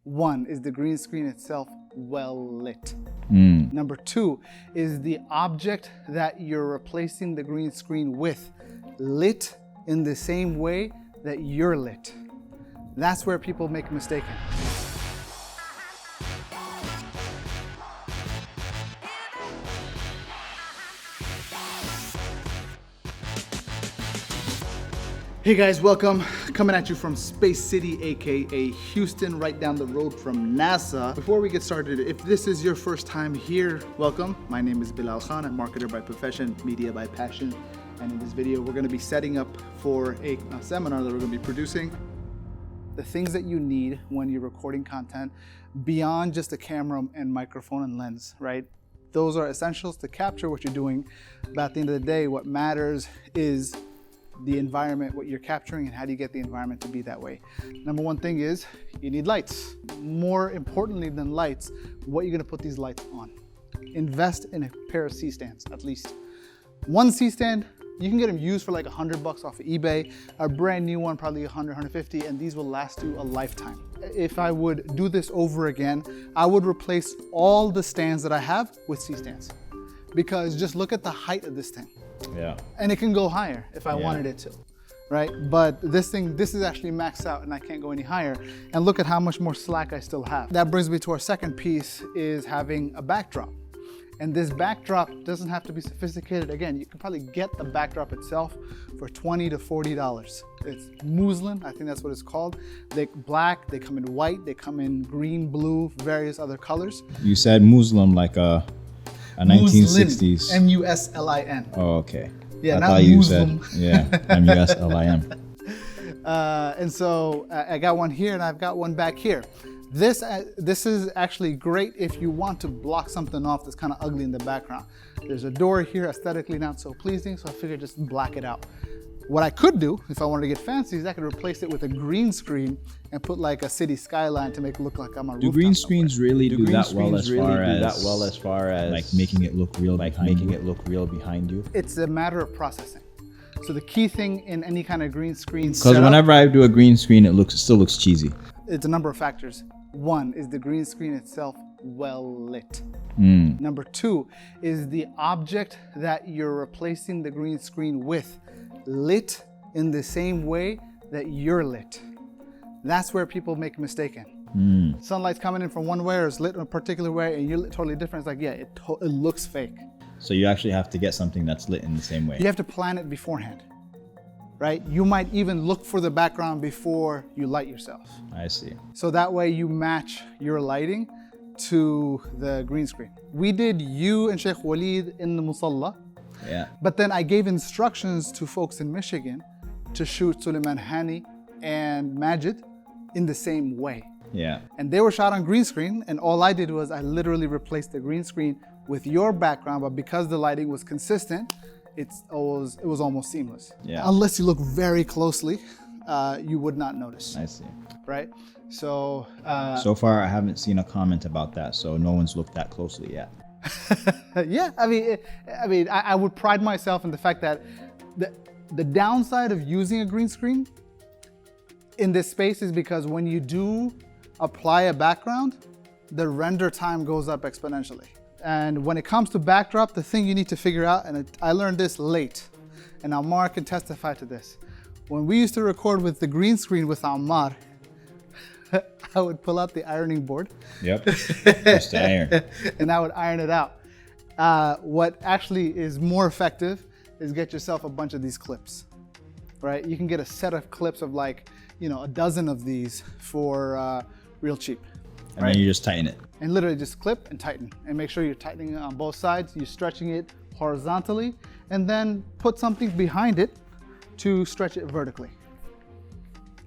One, is the green screen itself well lit? Number two, is the object that you're replacing the green screen with lit in the same way that you're lit? That's where people make a mistake. Hey guys, welcome. Coming at you from Space City, aka Houston, right down the road from NASA. Before we get started, if this is your first time here, welcome. My name is Belal Khan. I'm marketer by profession, media by passion. And in this video, we're gonna be setting up for a seminar that we're gonna be producing. The things that you need when you're recording content beyond just a camera and microphone and lens, right? Those are essentials to capture what you're doing. But at the end of the day, what matters is the environment, what you're capturing, and how do you get the environment to be that way. Number one thing is you need lights. More importantly than lights, what you're gonna put these lights on. Invest in a pair of C-stands, at least. One C-stand, you can get them used for like $100 off of eBay. A brand new one, probably 100, 150, and these will last you a lifetime. If I would do this over again, I would replace all the stands that I have with C-stands. Because just look at the height of this thing. Yeah. And it can go higher if I wanted it to, right? But this is actually maxed out and I can't go any higher. And look at how much more slack I still have. That brings me to our second piece, is having a backdrop. And this backdrop doesn't have to be sophisticated. Again, you can probably get the backdrop itself for $20 to $40. It's muslin, I think that's what it's called. They're black, they come in white, they come in green, blue, various other colors. You said Muslim like a 1960s. M-U-S-L-I-N. Oh, okay. Yeah, I not thought you Muslim. said, yeah, M-U-S-L-I-M. And so I got one here and I've got one back here. This is actually great if you want to block something off that's kind of ugly in the background. There's a door here, aesthetically not so pleasing, so I figured just black it out. What I could do, if I wanted to get fancy, is I could replace it with a green screen and put like a city skyline to make it look like I'm a rooftop. Do green screens really do that well as far as like making it look real, behind you? It's a matter of processing. So the key thing in any kind of green screen because whenever I do a green screen, it still looks cheesy. It's a number of factors. One, is the green screen itself well lit? Number two, is the object that you're replacing the green screen with lit in the same way that you're lit? That's where people make a mistake in. Sunlight's coming in from one way or it's lit in a particular way and you're lit totally different. It's like, yeah, it looks fake. So you actually have to get something that's lit in the same way. You have to plan it beforehand, right? You might even look for the background before you light yourself. I see. So that way you match your lighting to the green screen. We did you and Sheikh Walid in the Musalla. Yeah. But then I gave instructions to folks in Michigan to shoot Suleiman Hani and Majid in the same way. Yeah. And they were shot on green screen, and all I did was I literally replaced the green screen with your background, but because the lighting was consistent, it was almost seamless. Yeah. Unless you look very closely, you would not notice. I see. Right? So so far I haven't seen a comment about that, so no one's looked that closely yet. Yeah, I mean, I would pride myself in the fact that the downside of using a green screen in this space is because when you do apply a background, the render time goes up exponentially. And when it comes to backdrop, the thing you need to figure out, and I learned this late, and Ammar can testify to this. When we used to record with the green screen with Ammar, I would pull out the ironing board. Yep, just to iron. And I would iron it out. What actually is more effective is get yourself a bunch of these clips, right? You can get a set of clips of like, a dozen of these for real cheap. And then you just tighten it. And literally just clip and tighten. And make sure you're tightening it on both sides. You're stretching it horizontally. And then put something behind it to stretch it vertically.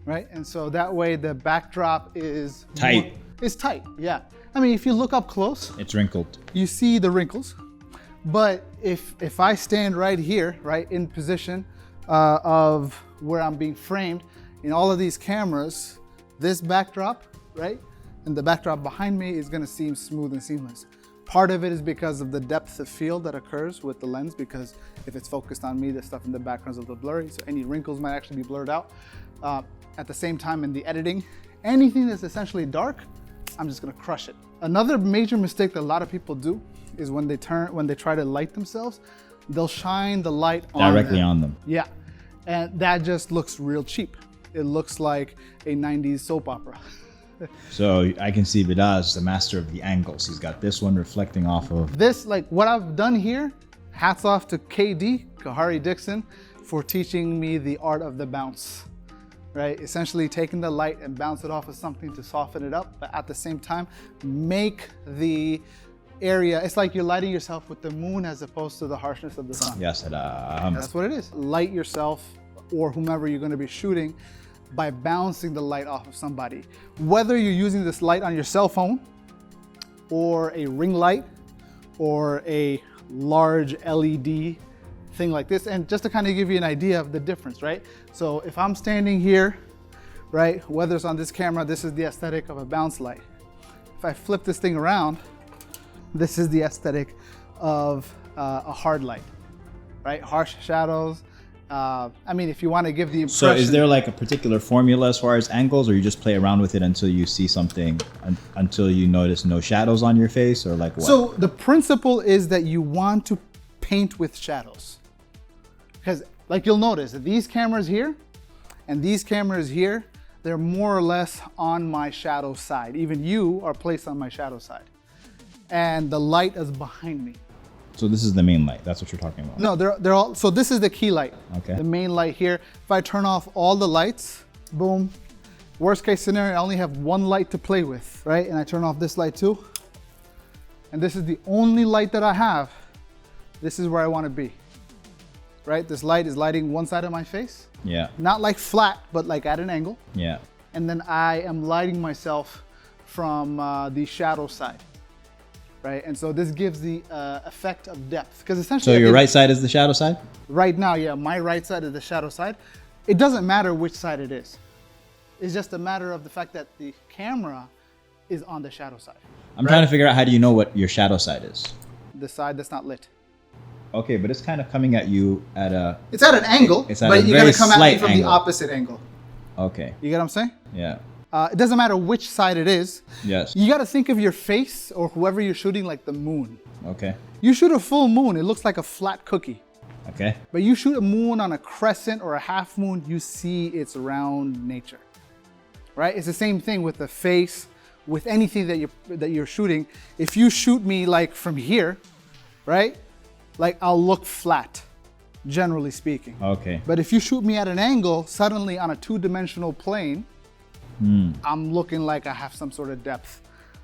Right? And so that way the backdrop is tight. It's tight, yeah. I mean, if you look up close, it's wrinkled. You see the wrinkles. But if I stand right here, right, in position of where I'm being framed, in all of these cameras, this backdrop, right, and the backdrop behind me is gonna seem smooth and seamless. Part of it is because of the depth of field that occurs with the lens, because if it's focused on me, the stuff in the background is a little blurry, so any wrinkles might actually be blurred out. At the same time, in the editing, anything that's essentially dark I'm just gonna crush it. Another major mistake that a lot of people do is when they try to light themselves, they'll shine the light Directly on them. Yeah, and that just looks real cheap. It looks like a 90s soap opera. So I can see Belal is the master of the angles. He's got this one reflecting off of. This, like what I've done here, hats off to KD, Kahari Dixon, for teaching me the art of the bounce, right? Essentially taking the light and bounce it off of something to soften it up, but at the same time, make the area, it's like you're lighting yourself with the moon as opposed to the harshness of the sun. Yes, That's what it is. Light yourself or whomever you're gonna be shooting by bouncing the light off of somebody. Whether you're using this light on your cell phone or a ring light or a large LED thing like this, and just to kind of give you an idea of the difference, right? So if I'm standing here, right, whether it's on this camera, this is the aesthetic of a bounce light. If I flip this thing around, this is the aesthetic of a hard light, right? Harsh shadows. I mean, if you want to give the impression. So is there like a particular formula as far as angles, or you just play around with it until you see something, until you notice no shadows on your face, or like what? So the principle is that you want to paint with shadows. Because like you'll notice that these cameras here and these cameras here, they're more or less on my shadow side. Even you are placed on my shadow side. And the light is behind me. So this is the main light. That's what you're talking about. No, they're all, so this is the key light. Okay. The main light here. If I turn off all the lights, boom. Worst case scenario, I only have one light to play with, right? And I turn off this light too. And this is the only light that I have. This is where I want to be, right? This light is lighting one side of my face. Yeah. Not like flat, but like at an angle. Yeah. And then I am lighting myself from the shadow side. Right, and so this gives the effect of depth, because essentially. So your right side is the shadow side? Right now, yeah, my right side is the shadow side. It doesn't matter which side it is. It's just a matter of the fact that the camera is on the shadow side. I'm trying to figure out, how do you know what your shadow side is? The side that's not lit. Okay, but it's kind of coming at you at a. It's at an angle, It's at but a you're very gonna come at me slight from the angle. opposite angle. Okay. You get what I'm saying? Yeah. It doesn't matter which side it is. Yes. You got to think of your face or whoever you're shooting like the moon. Okay. You shoot a full moon, it looks like a flat cookie. Okay. But you shoot a moon on a crescent or a half moon, you see its round nature, right? It's the same thing with the face, with anything that you're shooting. If you shoot me like from here, right? Like I'll look flat, generally speaking. Okay. But if you shoot me at an angle, suddenly on a two-dimensional plane, I'm looking like I have some sort of depth.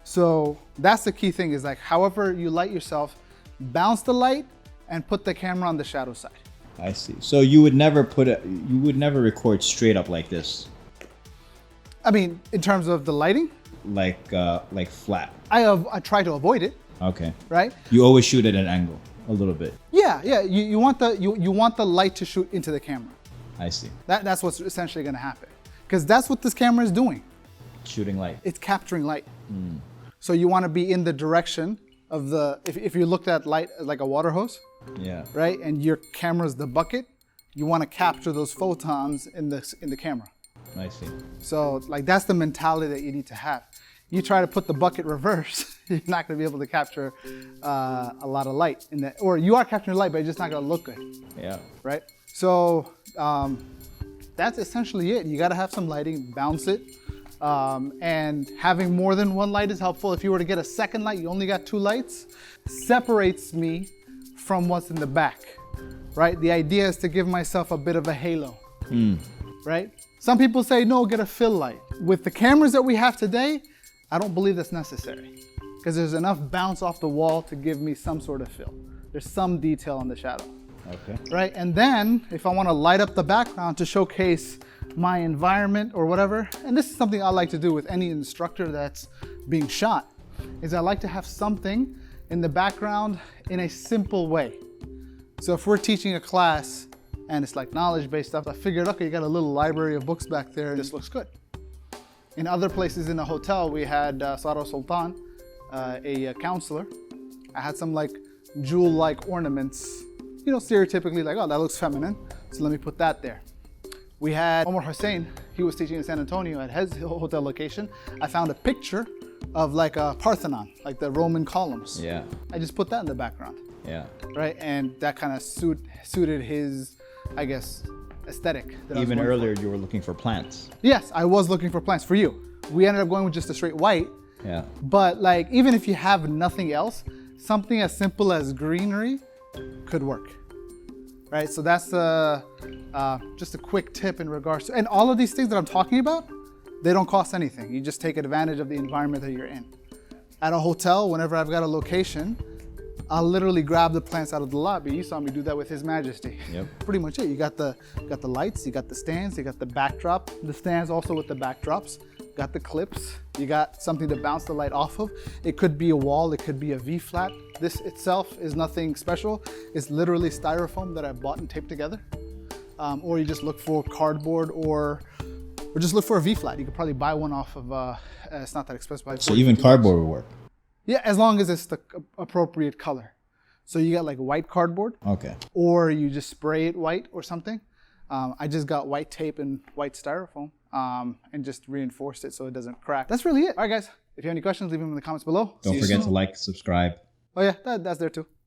So that's the key thing, is like however you light yourself, bounce the light and put the camera on the shadow side. I see. So you would never record straight up like this, I mean, in terms of the lighting, like flat. I try to avoid it, Okay. right? You always shoot at an angle, a little bit. Yeah. You want the light to shoot into the camera. I see. That's what's essentially going to happen, because that's what this camera is doing. Shooting light. It's capturing light. So you want to be in the direction of the. If you looked at light like a water hose, Yeah. right, and your camera's the bucket, you want to capture those photons in the camera. I see. So like that's the mentality that you need to have. You try to put the bucket reverse, you're not going to be able to capture a lot of light in that, or you are capturing light, but it's just not going to look good. Yeah. Right? So that's essentially it. You got to have some lighting, bounce it, and having more than one light is helpful. If you were to get a second light, you only got two lights, separates me from what's in the back, right? The idea is to give myself a bit of a halo, right? Some people say, no, get a fill light. With the cameras that we have today, I don't believe that's necessary, because there's enough bounce off the wall to give me some sort of fill. There's some detail on the shadow. Okay. Right, and then if I want to light up the background to showcase my environment or whatever, and this is something I like to do with any instructor that's being shot, is I like to have something in the background in a simple way. So if we're teaching a class and it's like knowledge-based stuff, I figured, okay, you got a little library of books back there, this looks good. In other places in the hotel, we had Sara Sultan, a counselor. I had some like jewel-like ornaments, you know, stereotypically like, oh, that looks feminine, so let me put that there. We had Omar Hussein, he was teaching in San Antonio at his hotel location. I found a picture of like a Parthenon, like the Roman columns. Yeah. I just put that in the background, Yeah. right? And that kind of suited his, I guess, aesthetic. That I was Even going earlier, for. you were looking for plants. Yes, I was looking for plants for you. We ended up going with just a straight white. Yeah. But like, even if you have nothing else, something as simple as greenery could work, right? So that's just a quick tip in regards to, and all of these things that I'm talking about, they don't cost anything. You just take advantage of the environment that you're in. At a hotel, whenever I've got a location, I'll literally grab the plants out of the lobby. You saw me do that with His Majesty. Yep. Pretty much it. You got the lights, you got the stands, you got the backdrop. The stands also with the backdrops. Got the clips. You got something to bounce the light off of. It could be a wall, it could be a V-flat. This itself is nothing special. It's literally styrofoam that I bought and taped together. Or you just look for cardboard or just look for a V-flat. You could probably buy one off of, it's not that expensive. Like So even cardboard would work. Yeah, as long as it's the appropriate color. So you got like white cardboard, Okay. or you just spray it white or something. I just got white tape and white styrofoam and just reinforced it so it doesn't crack. That's really it. All right, guys. If you have any questions, leave them in the comments below. Don't forget to like, subscribe. Oh yeah, that's there too.